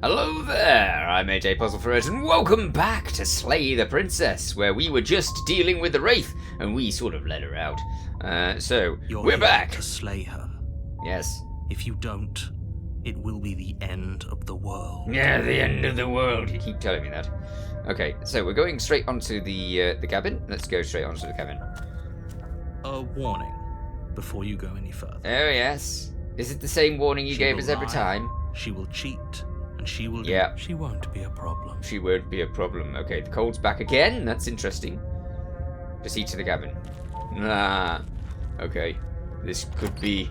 Hello there, I'm AJ PuzzleFerret, and welcome back to Slay the Princess, where we were just dealing with the Wraith, and we sort of let her out. You're we're here back. to slay her. Yes. If you don't, it will be the end of the world. Yeah, the end of the world. You keep telling me that. Okay, so we're going straight onto the cabin. Let's go straight onto the cabin. A warning before you go any further. Oh yes. Is it the same warning you gave us every time? She will cheat, and she will. Yeah. She won't be a problem. She won't be a problem. Okay, the cold's back again. That's interesting. Proceed to the cabin. Okay. This could be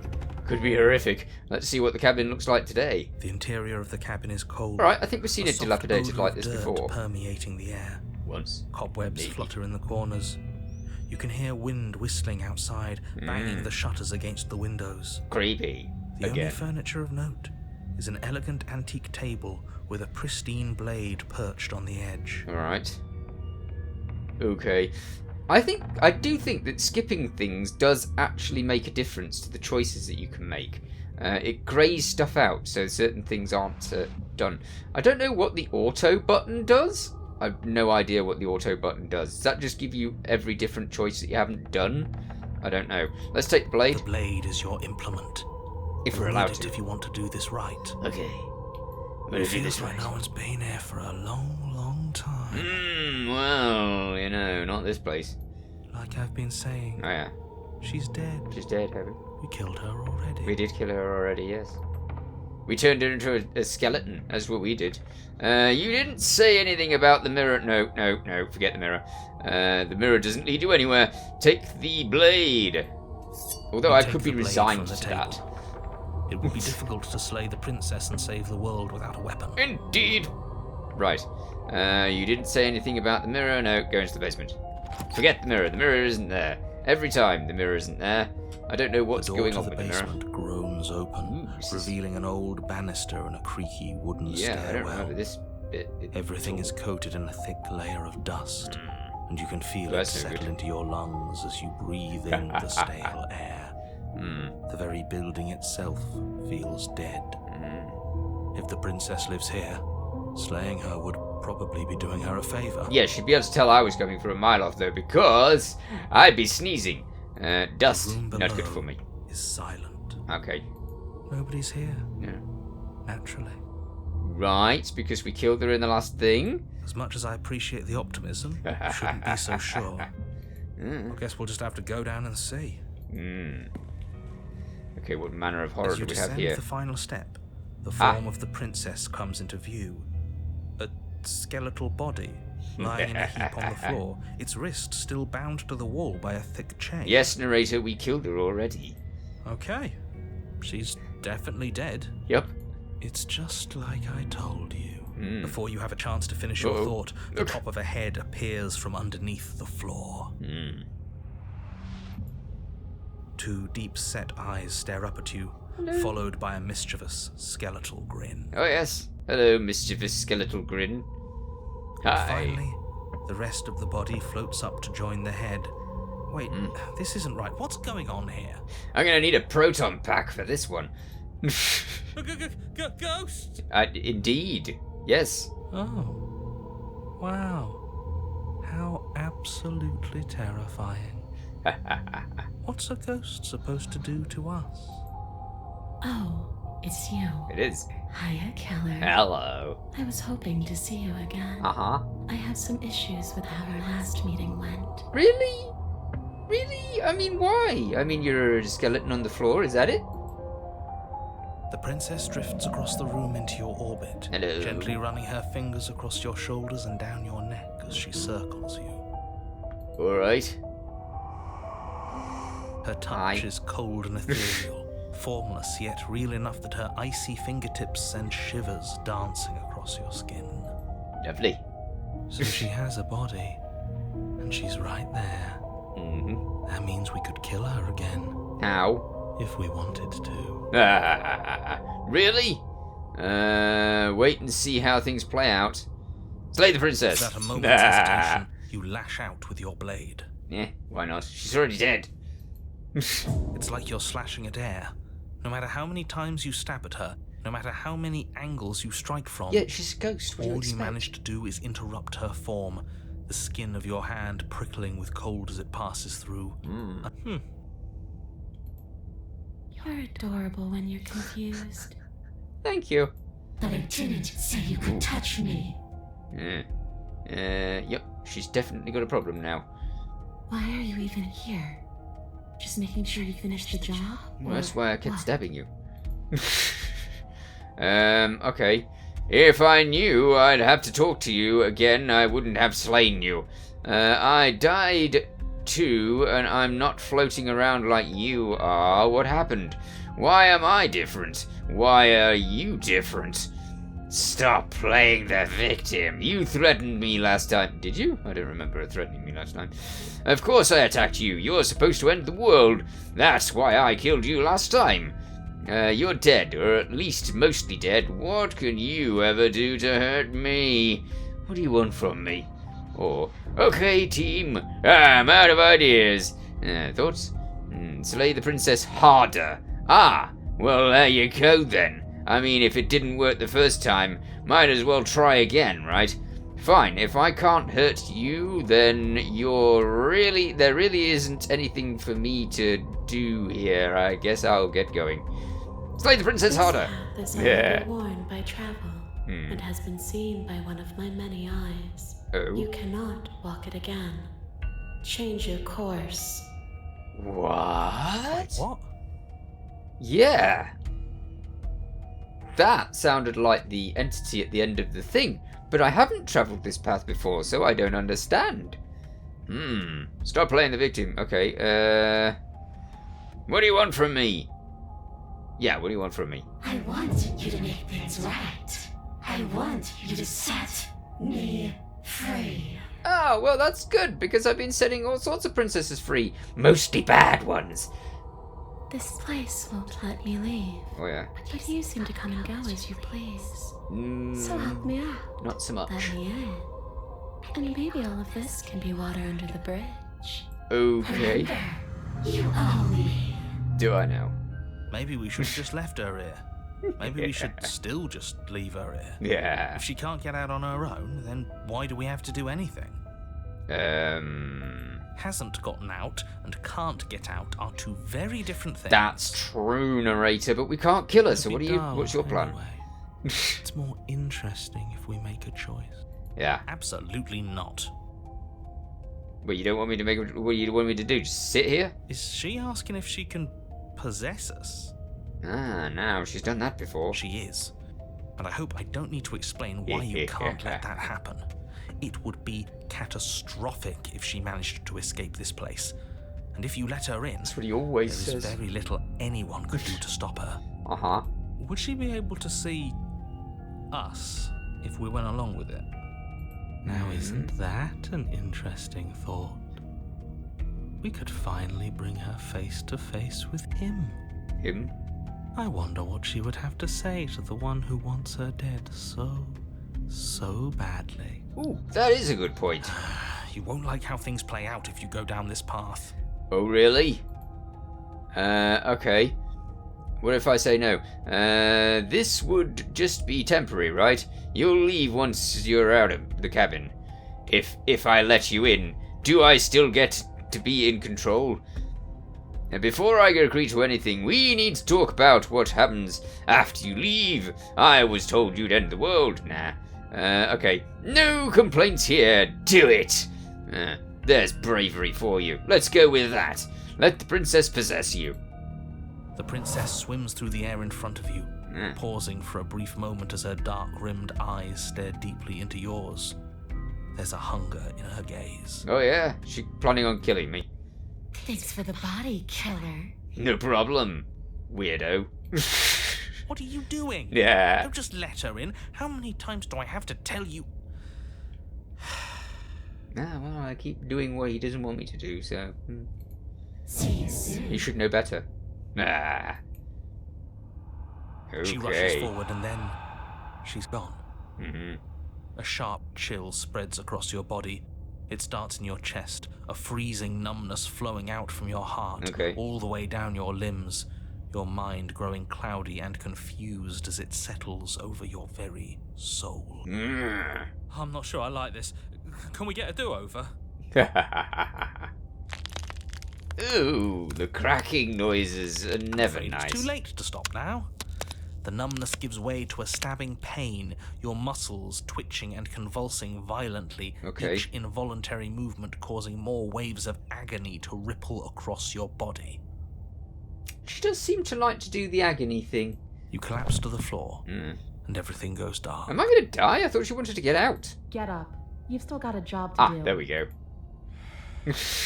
horrific. Let's see what the cabin looks like today. The interior of the cabin is cold. Alright, I think we've seen it dilapidated like this before. Permeating the air. Once. Cobwebs flutter in the corners. You can hear wind whistling outside, banging the shutters against the windows. Creepy. The only furniture of note is an elegant antique table with a pristine blade perched on the edge. Alright. Okay. I do think that skipping things does actually make a difference to the choices that you can make. It greys stuff out, so certain things aren't done. I don't know what the auto button does. I have no idea what the auto button does. Does that just give you every different choice that you haven't done? I don't know. Let's take the blade. The blade is your implement. If we're allowed to. If you want to do this right. Okay. It feels like no one's been here for a long, long time. Well, you know, not this place. Like I've been saying. Oh yeah. She's dead. She's dead, have we? We killed her already. We did kill her already, yes. We turned her into a skeleton. That's what we did. You didn't say anything about the mirror. No, forget the mirror. The mirror doesn't lead you anywhere. Take the blade. Although I could be resigned to that. It would be difficult to slay the princess and save the world without a weapon. Indeed. Right. You didn't say anything about the mirror. No, go into the basement. Forget the mirror. The mirror isn't there. Every time the mirror isn't there. I don't know what's going on with the mirror. The door to the basement groans open, revealing an old banister and a creaky wooden stairwell. Yeah, I don't remember this bit. Everything is coated in a thick layer of dust, and you can feel it settle into your lungs as you breathe in the stale air. The very building itself feels dead. If the princess lives here, slaying her would probably be doing her a favor. Yeah, she'd be able to tell I was coming from a mile off, though, because I'd be sneezing. Dust, not good for me. Is silent. Okay. Nobody's here. Yeah. Naturally. Right, because we killed her in the last thing. As much as I appreciate the optimism, I shouldn't be so sure. I guess we'll just have to go down and see. Okay, what manner of horror do we have here? As you descend the final step, the form of the princess comes into view. A skeletal body, lying in a heap on the floor, its wrist still bound to the wall by a thick chain. Yes, narrator, we killed her already. Okay. She's definitely dead. Yep. It's just like I told you. Before you have a chance to finish your thought, the top of a head appears from underneath the floor. Two deep-set eyes stare up at you, followed by a mischievous skeletal grin. Oh, yes. Hello, mischievous skeletal grin. Hi. Finally, the rest of the body floats up to join the head. Wait, this isn't right. What's going on here? I'm going to need a proton pack for this one. Ghost? Indeed. Yes. Oh. Wow. How absolutely terrifying. What's a ghost supposed to do to us? Oh, it's you. It is. Hiya, Keller. Hello. I was hoping to see you again. Uh-huh. I have some issues with how our last meeting went. Really? Really? I mean, why? I mean, you're a skeleton on the floor, is that it? The princess drifts across the room into your orbit, Hello. gently running her fingers across your shoulders and down your neck as she circles you. All right. Her touch is cold and ethereal, formless yet real enough that her icy fingertips send shivers dancing across your skin. Lovely. So she has a body, and she's right there. That means we could kill her again. How? If we wanted to. Really? Wait and see how things play out. Slay the princess. Without a moment's hesitation, you lash out with your blade. Yeah, why not? She's already dead. It's like you're slashing at air. No matter how many times you stab at her, No matter how many angles you strike from, Yeah, she's a ghost. What do you all you expect? manage to do is interrupt her form, the skin of your hand prickling with cold as it passes through. You're adorable when you're confused. Thank you. But I didn't say you could touch me. Yep, she's definitely got a problem now. Why are you even here? Just making sure you finish the job? Well, that's why I kept what? stabbing you. Okay. If I knew I'd have to talk to you again, I wouldn't have slain you. I died too, and I'm not floating around like you are. What happened? Why am I different? Why are you different? Stop playing the victim. You threatened me last time. Did you? I don't remember threatening me last time. Of course I attacked you. You're supposed to end the world. That's why I killed you last time. You're dead, or at least mostly dead. What can you ever do to hurt me? What do you want from me? Or, okay, team, I'm out of ideas. Thoughts? Slay the princess harder. Ah, well, there you go then. I mean, if it didn't work the first time, might as well try again, right? Fine, if I can't hurt you, then there really isn't anything for me to do here. I guess I'll get going. Slay the princess harder. This path is already worn by travel and has been seen by one of my many eyes. Oh. You cannot walk it again. Change your course. What? What? Yeah. That sounded like the entity at the end of the thing, but I haven't travelled this path before, so I don't understand. Stop playing the victim. Okay, what do you want from me? Yeah, what do you want from me? I want you to make things right. I want you to set me free. Oh, well, that's good, because I've been setting all sorts of princesses free. Mostly bad ones. This place won't let me leave. Oh, yeah. But you seem to come and go as you please. So help me out. Not so much. Let me in. And maybe all of this can be water under the bridge. Okay. Remember, you owe me. Do I now? Maybe we should have just left her here. Maybe we should still just leave her here. Yeah. If she can't get out on her own, then why do we have to do anything? Hasn't gotten out and can't get out are two very different things. That's true, narrator, but we can't kill her, so It'd be what's your plan? dull anyway. It's more interesting if we make a choice. Yeah. Absolutely not. But you don't want me to make what do you want me to do? Just sit here? Is she asking if she can possess us? Ah, now she's done that before. She is. But I hope I don't need to explain why you can't let that happen. It would be catastrophic if she managed to escape this place. And if you let her in, That's what he always there is says. very little anyone could do to stop her. Uh-huh. Would she be able to see us if we went along with it? Now, isn't that an interesting thought? We could finally bring her face to face with him. Him? I wonder what she would have to say to the one who wants her dead so badly. Ooh, that is a good point. You won't like how things play out if you go down this path. Oh, really? Okay. What if I say no? This would just be temporary, right? You'll leave once you're out of the cabin. If I let you in, do I still get to be in control? And before I agree to anything, we need to talk about what happens after you leave. I was told you'd end the world. Nah. Okay. No complaints here. Do it. There's bravery for you. Let's go with that. Let the princess possess you. The princess swims through the air in front of you, pausing for a brief moment as her dark-rimmed eyes stare deeply into yours. There's a hunger in her gaze. Oh yeah? She's planning on killing me. Thanks for the body, killer. No problem, weirdo. What are you doing? Yeah. Don't just let her in. How many times do I have to tell you? Well, I keep doing what he doesn't want me to do, so... See you soon. You should know better. Okay. She rushes forward and then she's gone. Mm-hmm. A sharp chill spreads across your body. It starts in your chest, a freezing numbness flowing out from your heart, Okay. all the way down your limbs. your mind growing cloudy and confused as it settles over your very soul. I'm not sure I like this. Can we get a do-over? Ooh, the cracking noises are never nice. It's too late to stop now. The numbness gives way to a stabbing pain, your muscles twitching and convulsing violently, each involuntary movement causing more waves of agony to ripple across your body. She does seem to like to do the agony thing. You collapse to the floor, and everything goes dark. Am I going to die? I thought she wanted to get out. Get up. You've still got a job to do. There we go.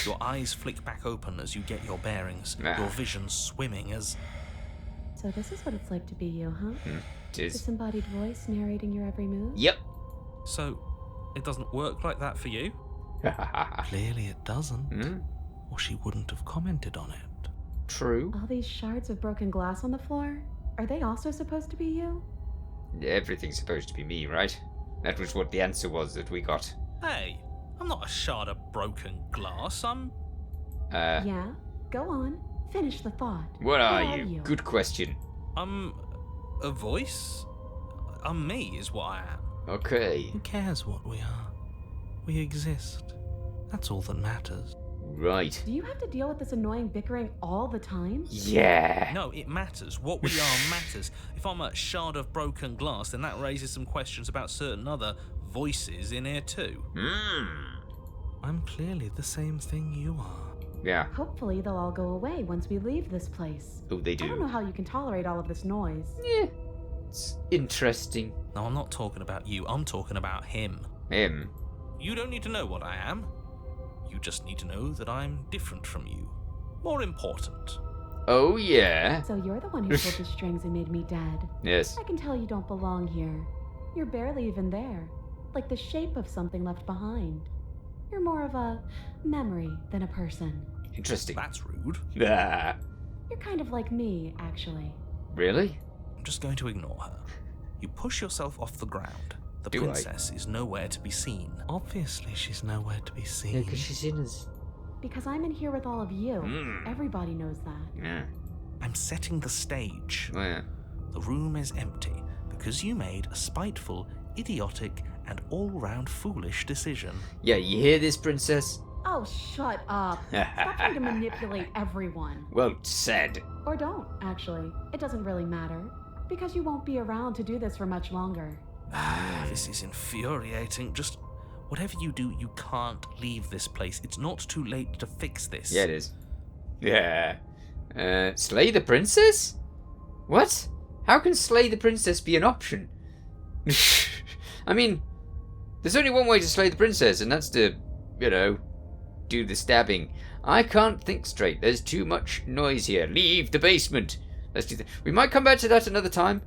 Your eyes flick back open as you get your bearings, your vision swimming as... So this is what it's like to be you, huh? It is. Disembodied voice narrating your every move? Yep. So, it doesn't work like that for you? Clearly it doesn't, or she wouldn't have commented on it. True. All these shards of broken glass on the floor, are they also supposed to be you? Everything's supposed to be me, right? That was what the answer was that we got. Hey, I'm not a shard of broken glass, I'm... Yeah? Go on. Finish the thought. What are you? Good question. I'm a voice? I'm me, is what I am. Okay. Who cares what we are? We exist. That's all that matters. Right. Do you have to deal with this annoying bickering all the time? Yeah. No, it matters. What we are matters. If I'm a shard of broken glass, then that raises some questions about certain other voices in here too. I'm clearly the same thing you are. Yeah. Hopefully they'll all go away once we leave this place. Oh, they do. I don't know how you can tolerate all of this noise. Yeah. It's interesting. No, I'm not talking about you. I'm talking about him. Him? You don't need to know what I am. You just need to know that I'm different from you. More important. Oh, yeah. So you're the one who pulled the strings and made me dead. Yes. I can tell you don't belong here. You're barely even there. Like the shape of something left behind. You're more of a memory than a person. Interesting. That's rude. Ah. You're kind of like me, actually. Really? I'm just going to ignore her. You push yourself off the ground. The Do princess is nowhere to be seen. Obviously, she's nowhere to be seen. Yeah, because she's in us. Because I'm in here with all of you. Everybody knows that. Yeah. I'm setting the stage. Yeah. The room is empty because you made a spiteful, idiotic, and all-round foolish decision. Yeah, you hear this, princess? Oh, shut up. Stop trying to manipulate everyone. Well said. Or don't, actually. It doesn't really matter. Because you won't be around to do this for much longer. This is infuriating. Just whatever you do, you can't leave this place. It's not too late to fix this. Yeah, it is. Yeah. Slay the princess? What? How can slay the princess be an option? I mean, there's only one way to slay the princess, and that's to, do the stabbing. I can't think straight. There's too much noise here. Leave the basement. Let's do that. We might come back to that another time.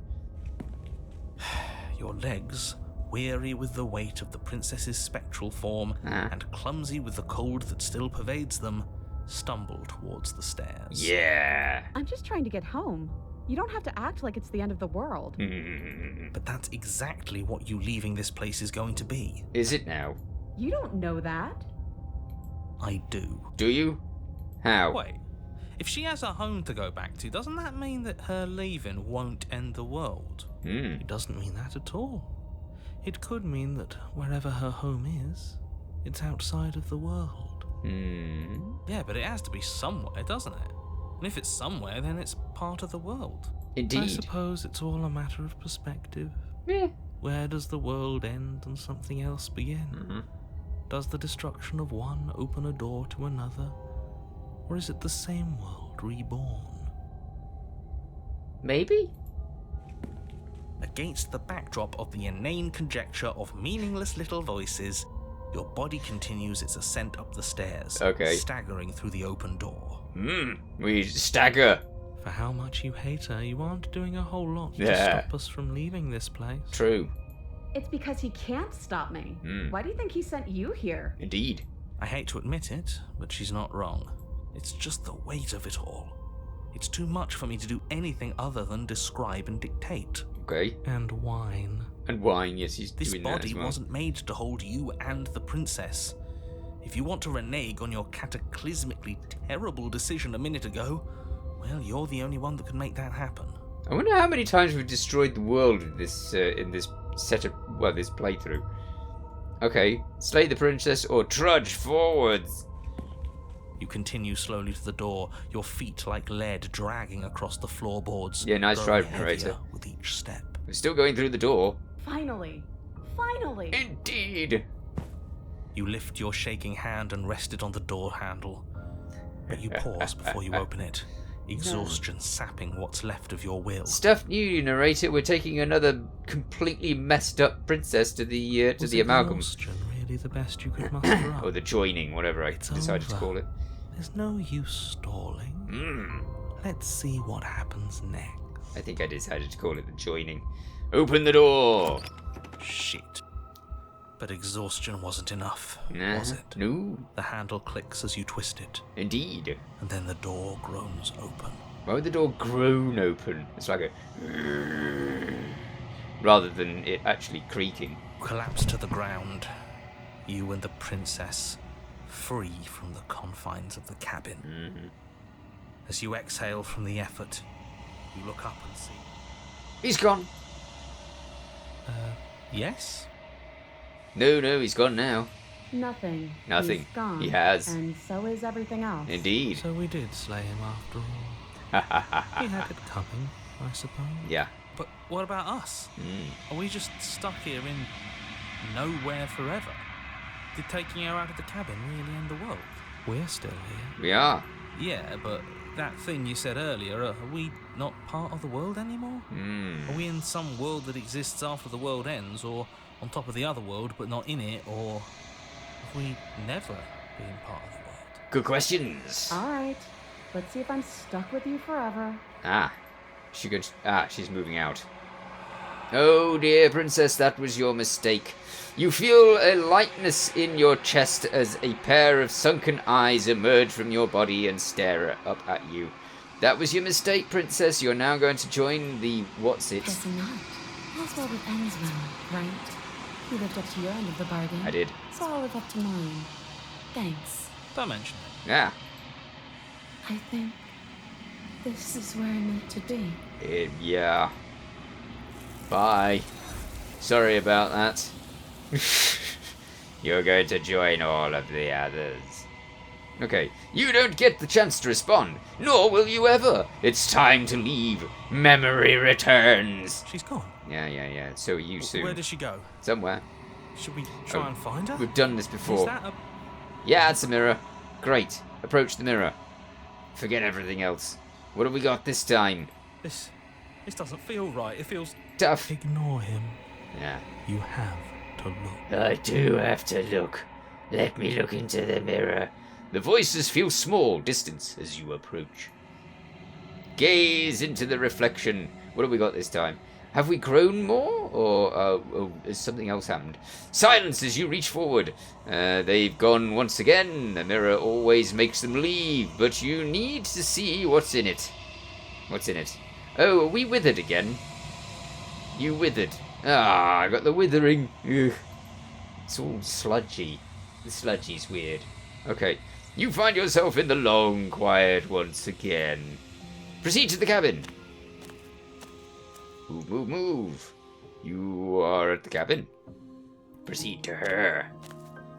Your legs, weary with the weight of the princess's spectral form and clumsy with the cold that still pervades them, stumble towards the stairs. Yeah. I'm just trying to get home. You don't have to act like it's the end of the world. But that's exactly what you leaving this place is going to be. Is it now? You don't know that. I do. Do you? How? Wait, if she has a home to go back to, doesn't that mean that her leaving won't end the world? It doesn't mean that at all. It could mean that wherever her home is, it's outside of the world. Yeah, but it has to be somewhere, doesn't it? And if it's somewhere, then it's part of the world. Indeed. I suppose it's all a matter of perspective. Yeah. Where does the world end and something else begin? Does the destruction of one open a door to another? Or is it the same world reborn? Maybe? Against the backdrop of the inane conjecture of meaningless little voices, your body continues its ascent up the stairs, staggering through the open door. We stagger. For how much you hate her, you aren't doing a whole lot to stop us from leaving this place. True. It's because he can't stop me. Why do you think he sent you here? Indeed. I hate to admit it, but she's not wrong. It's just the weight of it all. It's too much for me to do anything other than describe and dictate. Okay. And whine. And whine, yes, he's this doing that as body well. wasn't made to hold you and the princess. If you want to renege on your cataclysmically terrible decision a minute ago, Well, you're the only one that can make that happen. I wonder how many times we've destroyed the world in this this playthrough. Okay, slay the princess or trudge forwards. You continue slowly to the door, your feet like lead dragging across the floorboards. Yeah, nice try, growing narrator. heavier with each step. We're still going through the door. Finally! Finally! Indeed. You lift your shaking hand and rest it on the door handle. But you pause before you open it, exhaustion sapping what's left of your will. Stuff new, narrator. We're taking another completely messed up princess to the amalgam. Exhaustion really the best you could muster up? Or the joining, whatever I It's decided to over. call it. There's no use stalling. Let's see what happens next. I think I decided to call it the joining. Open the door. Shit. But exhaustion wasn't enough, Nah, was it? no. The handle clicks as you twist it, Indeed. and then the door groans open. Why would the door groan open? It's like a... rather than it actually creaking. Collapse to the ground. You and the princess, free from the confines of the cabin. As you exhale from the effort, you look up and see... He's gone. Yes? No, he's gone now. Nothing. Nothing. He's gone. He has. And so is everything else. Indeed. So we did slay him after all. He had it coming, I suppose. Yeah. But what about us? Are we just stuck here in nowhere forever? Did taking her out of the cabin really end the world? We're still here. We are. Yeah, but that thing you said earlier, are we not part of the world anymore? Are we in some world that exists after the world ends, or on top of the other world but not in it, or have we never been part of the world? Good questions. Alright. Let's see if I'm stuck with you forever. She's moving out. Oh dear, princess, that was your mistake. You feel a lightness in your chest as a pair of sunken eyes emerge from your body and stare up at you. That was your mistake, princess. You're now going to join the what's-it. Guess not. All's well that ends well, right? You lived up to your end of the bargain. I did. So I'll live up to mine. Thanks. Don't mention it. Yeah. I think this is where I'm meant to be. Yeah. Bye. Sorry about that. You're going to join all of the others. Okay, you don't get the chance to respond, nor will you ever. It's time to leave. Memory returns. She's gone. Yeah. So you soon. Where does she go? Somewhere. Should we try and find her? We've done this before. Is that a... Yeah, it's a mirror. Great. Approach the mirror. Forget everything else. What have we got this time? This doesn't feel right. It feels... Tough. Ignore him. Yeah. You have to look. I do have to look. Let me look into the mirror. The voices feel small distance as you approach. Gaze into the reflection. What have we got this time? Have we grown more? Or has something else happened? Silence as you reach forward. They've gone once again. The mirror always makes them leave, but you need to see what's in it. What's in it? Oh, are we withered again? You withered. Ah, I got the withering. Ugh. It's all sludgy. The sludgy's weird. Okay. You find yourself in the long quiet once again. Proceed to the cabin. Move. You are at the cabin. Proceed to her.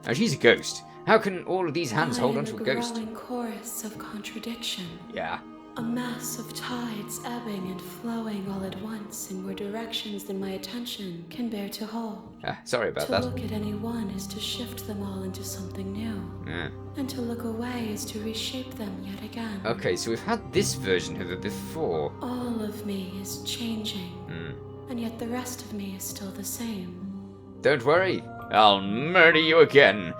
Now she's a ghost. How can all of these hands hold onto a ghost? I am a growing chorus of contradiction. Yeah. A mass of tides ebbing and flowing all at once in more directions than my attention can bear to hold. Sorry about To that. look at any one is to shift them all into something new. Yeah. And to look away is to reshape them yet again. Okay, so we've had this version of it before. All of me is changing. And yet the rest of me is still the same. Don't worry. I'll murder you again.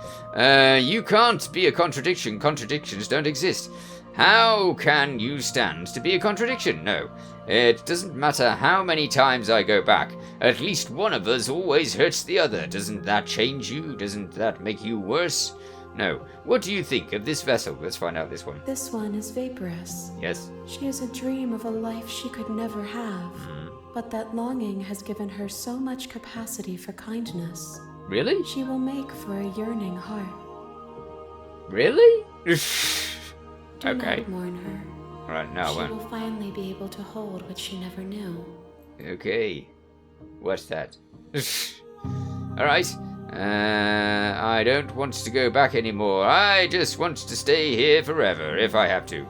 You can't be a contradiction. Contradictions don't exist. How can you stand to be a contradiction? No. It doesn't matter how many times I go back. At least one of us always hurts the other. Doesn't that change you? Doesn't that make you worse? No. What do you think of this vessel? Let's find out this one. This one is vaporous. Yes. She is a dream of a life she could never have. But that longing has given her so much capacity for kindness. Really? She will make for a yearning heart. Really? Do Okay. not mourn her. Right, now she what? will finally be able to hold what she never knew. Okay. What's that? Alright. I don't want to go back anymore. I just want to stay here forever, if I have to.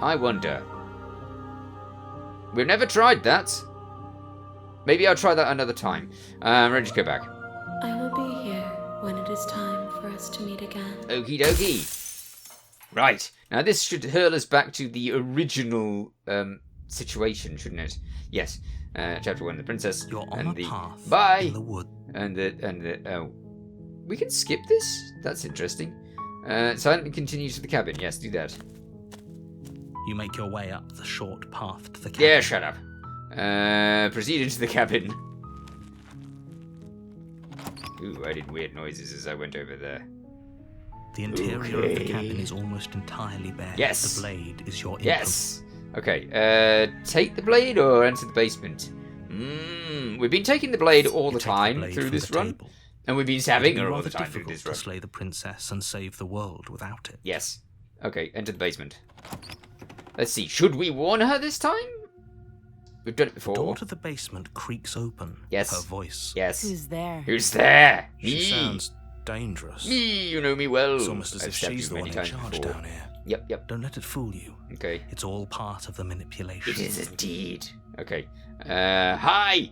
I wonder. We've never tried that. Maybe I'll try that another time. I'm ready to go back. I will be here when it is time for us to meet again. Okie dokie. Right. Now this should hurl us back to the original situation, shouldn't it? Yes. Chapter 1, the princess. You're on and a path bye. in the wood. And the oh. We can skip this? That's interesting. Silently continue to the cabin. Yes, do that. You make your way up the short path to the cabin. Yeah, shut up. Proceed into the cabin. Ooh, I did weird noises as I went over there. The interior of the cabin is almost entirely bare. Yes. The blade is your input. Yes. Okay. Take the blade or enter the basement. We've been taking the blade all the time through this run, and we've been stabbing her all the time through this run. To slay the princess and save the world without it. Yes. Okay. Enter the basement. Let's see. Should we warn her this time? We've done it before. The door to the basement creaks open. Yes. Her voice. Yes. Who's there? Who's there? She Me. sounds dangerous. Me. You know me well. It's almost as I've if stabbed she's you the many one in times charge before. down here. Yep. Don't let it fool you. Okay. It's all part of the manipulation. It is indeed. Okay. Hi.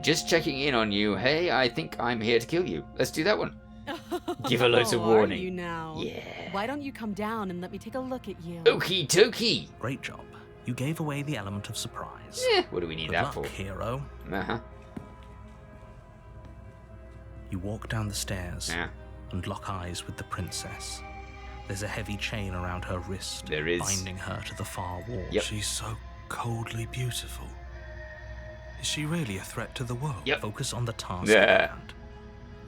Just checking in on you. Hey, I think I'm here to kill you. Let's do that one. Give her loads of warning. Are you now? Yeah. Why don't you come down and let me take a look at you? Okie dokie. Great job. You gave away the element of surprise. Yeah. What do we need Good that luck, for? hero. Uh-huh. You walk down the stairs Yeah. and lock eyes with the princess. There's a heavy chain around her wrist, There is. binding her to the far wall. Yep. She's so coldly beautiful. Is she really a threat to the world? Yep. Focus on the task Yeah. at hand.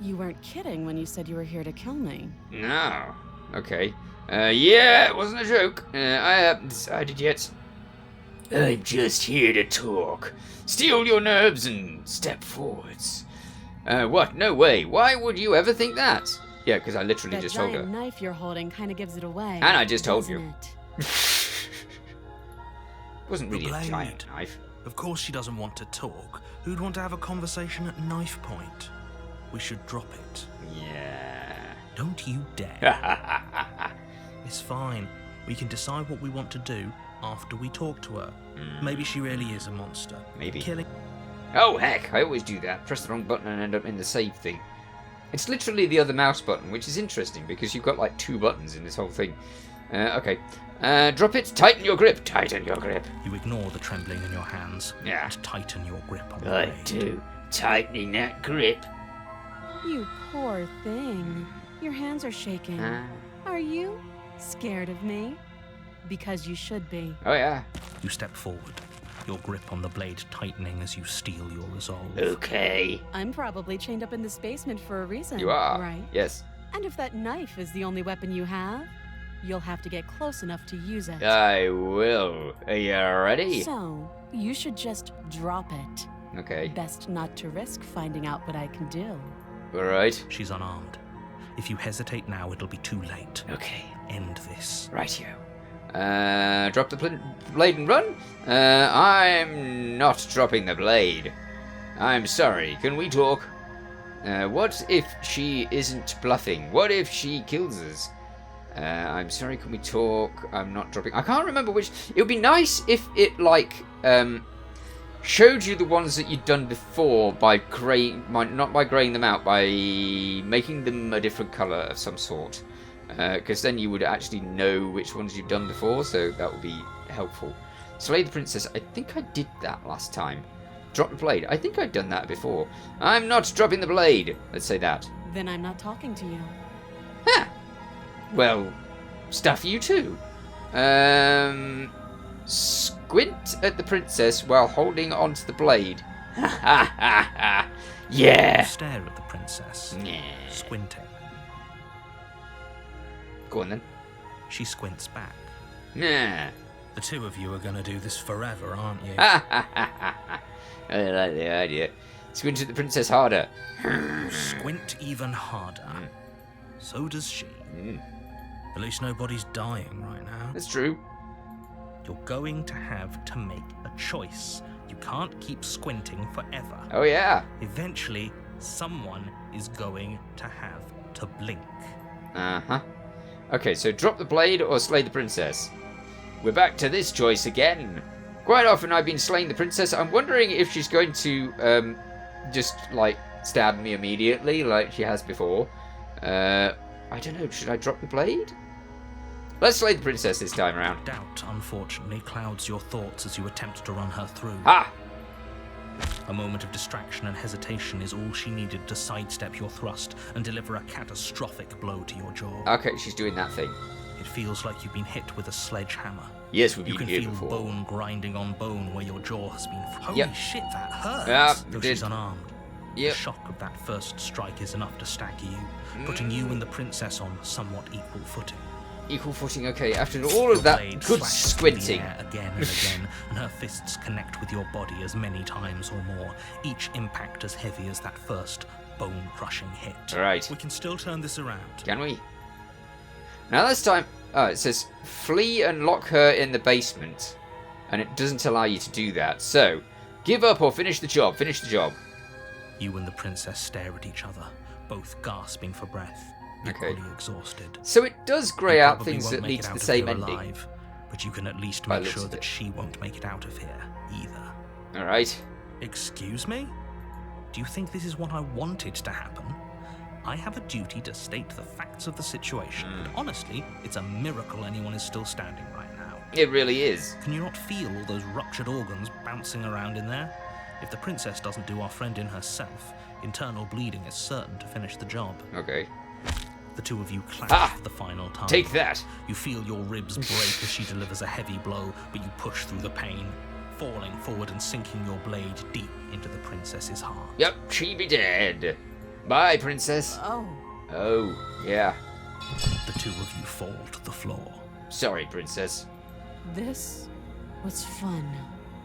You weren't kidding when you said you were here to kill me. No. Okay. Yeah, it wasn't a joke. I haven't decided yet. I'm just here to talk. Steel your nerves and step forwards. What? No way. Why would you ever think that? Yeah, because I literally That just told giant her. knife you're holding kind of gives it away. And I just told doesn't you. it? Wasn't really The a blade. giant knife. Of course she doesn't want to talk. Who'd want to have a conversation at knife point? We should drop it. Yeah. Don't you dare. It's fine. We can decide what we want to do after we talk to her. Maybe she really is a monster. Maybe. Killing. Oh, heck, I always do that. Press the wrong button and end up in the save thing. It's literally the other mouse button, which is interesting because you've got like 2 buttons in this whole thing. Okay. Drop it. Tighten your grip. Tighten your grip. You ignore the trembling in your hands Yeah. and tighten your grip on the I blade. do. Tightening that grip. You poor thing. Your hands are shaking. Are you scared of me? Because you should be. Oh, yeah. You step forward, your grip on the blade tightening as you steel your resolve. Okay. I'm probably chained up in this basement for a reason. You are. Right? Yes. And if that knife is the only weapon you have, you'll have to get close enough to use it. I will. Are you ready? So, you should just drop it. Okay. Best not to risk finding out what I can do. All right. She's unarmed. If you hesitate now, it'll be too late. Okay. End this. Rightio. Drop the blade and run? I'm not dropping the blade. I'm sorry. Can we talk? What if she isn't bluffing? What if she kills us? I'm sorry, can we talk? I'm not dropping. I can't remember which. It would be nice if it, like, showed you the ones that you'd done before by not by graying them out, by making them a different colour of some sort. Because then you would actually know which ones you've done before, so that would be helpful. Slay the princess. I think I did that last time. Drop the blade. I think I'd done that before. I'm not dropping the blade. Let's say that. Then I'm not talking to you. Huh. Well, stuff you too. Squint at the princess while holding onto the blade. Ha ha ha ha. Yeah. You stare at the princess, Yeah. squinting. Go on then. She squints back. Nah. The two of you are going to do this forever, aren't you? Ha ha ha ha ha. I like the idea. Squint at the princess harder. Squint even harder. So does she. Mm. At least nobody's dying right now. That's true. You're going to have to make a choice. You can't keep squinting forever. Oh, yeah. Eventually, someone is going to have to blink. Uh-huh. Okay, so drop the blade or slay the princess. We're back to this choice again. Quite often I've been slaying the princess. I'm wondering if she's going to just, like, stab me immediately like she has before. I don't know. Should I drop the blade? Let's slay the princess this time around. Doubt, unfortunately, clouds your thoughts as you attempt to run her through. Ah! A moment of distraction and hesitation is all she needed to sidestep your thrust and deliver a catastrophic blow to your jaw. Okay, she's doing that thing. It feels like you've been hit with a sledgehammer. Yes, we've You been can here feel before. bone grinding on bone where your jaw has been. Holy Yep. shit, that hurts! Yeah, Though it did. she's unarmed. Yep. The shock of that first strike is enough to stagger you, putting you and the princess on somewhat equal footing. Equal footing, okay. After all Your of that blade good slashes through the squinting. air again and again, and her fists connect with your body as many times or more, each impact as heavy as that first bone-crushing hit. Alright. We can still turn this around. Can we? Now this time, it says flee and lock her in the basement. And it doesn't allow you to do that. So, give up or finish the job. Finish the job. You and the princess stare at each other, both gasping for breath, Okay. equally exhausted. So it does grey You out probably things won't that make lead it to out the of same here ending. alive, but you can at least By make the looks sure of that it. she won't make it out of here, either. Alright. Excuse me? Do you think this is what I wanted to happen? I have a duty to state the facts of the situation, and honestly, it's a miracle anyone is still standing right now. It really is. Can you not feel all those ruptured organs bouncing around in there? If the princess doesn't do our friend in herself, internal bleeding is certain to finish the job. Okay. The two of you clash Ah! for the final time. Take that. You feel your ribs break as she delivers a heavy blow, but you push through the pain, falling forward and sinking your blade deep into the princess's heart. Yep, she be dead. Bye, princess. Oh. Oh, yeah. The two of you fall to the floor. Sorry, princess. This was fun.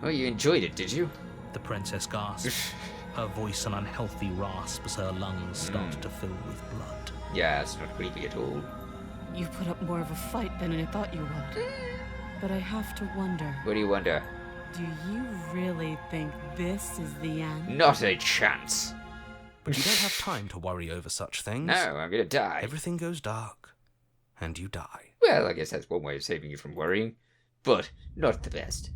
Oh, you enjoyed it, did you? The princess gasps, her voice an unhealthy rasp as her lungs start to fill with blood. Yeah, it's not creepy at all. You put up more of a fight than I thought you would. But I have to wonder, What do you wonder? do you really think this is the end? Not a chance. But you don't have time to worry over such things. No, I'm gonna die. Everything goes dark, and you die. Well, I guess that's one way of saving you from worrying, but not the best.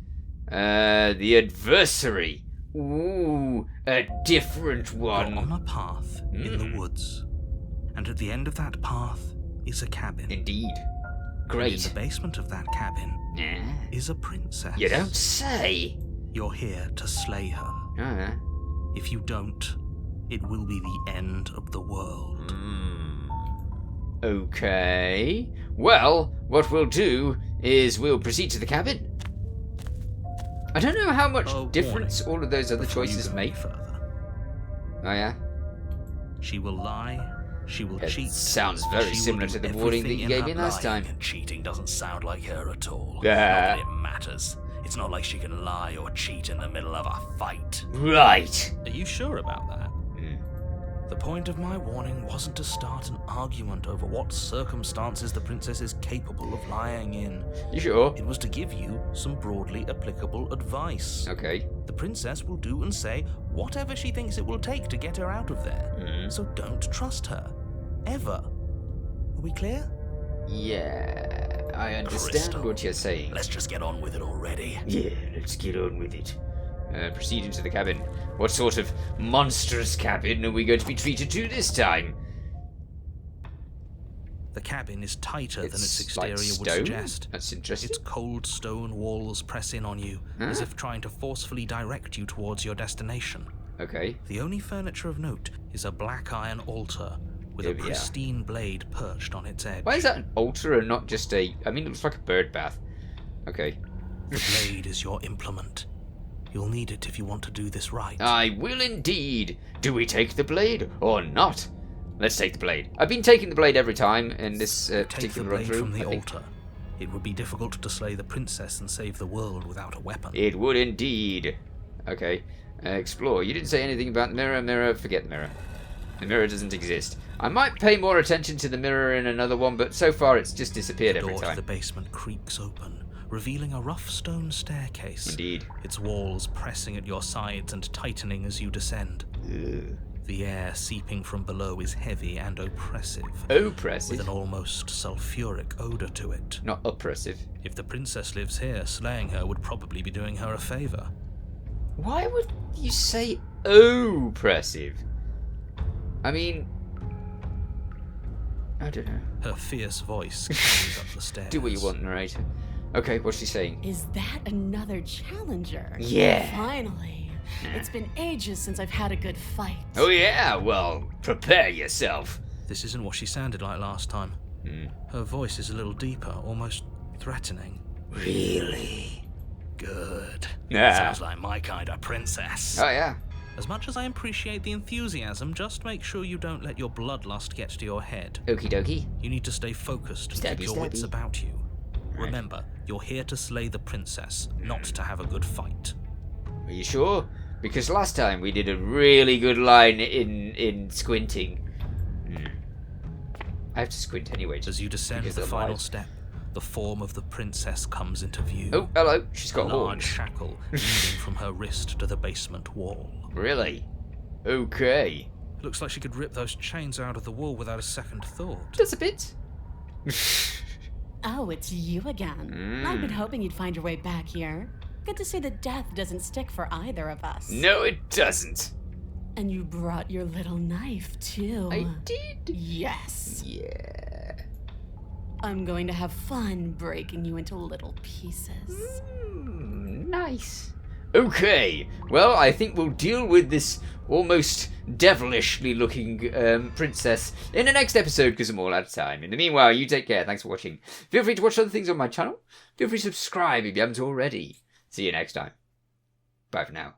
The Adversary. Ooh, a different one. You're on a path in the woods, and at the end of that path is a cabin. Indeed. And in Great. the basement of that cabin Yeah. is a princess. You don't say. You're here to slay her. Uh-huh. If you don't, it will be the end of the world. Okay. Well, what we'll do is we'll proceed to the cabin. I don't know how much difference all of those other Before you choices go make. any further, Oh, yeah? she will lie, she will It cheat. sounds very she will similar do to the warning that everything you in gave her me last lying time. and cheating doesn't sound like her at all. Yeah. Not that it matters. It's not like she can lie or cheat in the middle of a fight. Right. Are you sure about that? The point of my warning wasn't to start an argument over what circumstances the princess is capable of lying in. You sure? It was to give you some broadly applicable advice. Okay. The princess will do and say whatever she thinks it will take to get her out of there. So don't trust her. Ever. Are we clear? Yeah, I understand Crystal. what you're saying. Let's just get on with it already. Yeah, let's get on with it. Proceed into the cabin. What sort of monstrous cabin are we going to be treated to this time? The cabin is tighter than its It's like exterior would stone? suggest. That's interesting. Its cold stone walls press in on you, as if trying to forcefully direct you towards your destination. Okay. The only furniture of note is a black iron altar with a Yeah. pristine blade perched on its edge. Why is that an altar and not just a... I mean, it looks like a bird bath. Okay. The blade is your implement. You'll need it if you want to do this right. I will indeed. Do we take the blade or not? Let's take the blade. I've been taking the blade every time in this Take the particular blade run-through. from the I think. altar. It would be difficult to slay the princess and save the world without a weapon. It would indeed. Okay. Explore. You didn't say anything about the mirror. Mirror, forget the mirror. The mirror doesn't exist. I might pay more attention to the mirror in another one, but so far it's just disappeared The every door to time. the basement creaks open, revealing a rough stone staircase. Indeed. Its walls pressing at your sides and tightening as you descend. Ugh. The air seeping from below is heavy and oppressive. Oppressive? With an almost sulfuric odor to it. Not oppressive. If the princess lives here, slaying her would probably be doing her a favor. Why would you say oppressive? I mean, I don't know. Her fierce voice carries up the stairs. Do what you want, narrator. Okay, what's she saying? Is that another challenger? Yeah. Finally. It's been ages since I've had a good fight. Oh yeah, well, prepare yourself. This isn't what she sounded like last time. Her voice is a little deeper, almost threatening. Really? Good. Yeah. Sounds like my kind of princess. Oh yeah. As much as I appreciate the enthusiasm, just make sure you don't let your bloodlust get to your head. Okie dokie. You need to stay focused and keep your wits about you. Right. Remember, you're here to slay the princess, not to have a good fight. Are you sure? Because last time we did a really good line in squinting. I have to squint anyway. As you descend the final step, the form of the princess comes into view. Oh, hello. She's got a large horns. shackle leading from her wrist to the basement wall. Really? Okay. It looks like she could rip those chains out of the wall without a second thought. Does a bit. Oh, it's you again. I've been hoping you'd find your way back here. Good to see that death doesn't stick for either of us. No, it doesn't. And you brought your little knife, too. I did. Yes. Yeah. I'm going to have fun breaking you into little pieces. Nice. Okay, well, I think we'll deal with this almost devilishly looking princess in the next episode because I'm all out of time. In the meanwhile, you take care. Thanks for watching. Feel free to watch other things on my channel. Feel free to subscribe if you haven't already. See you next time. Bye for now.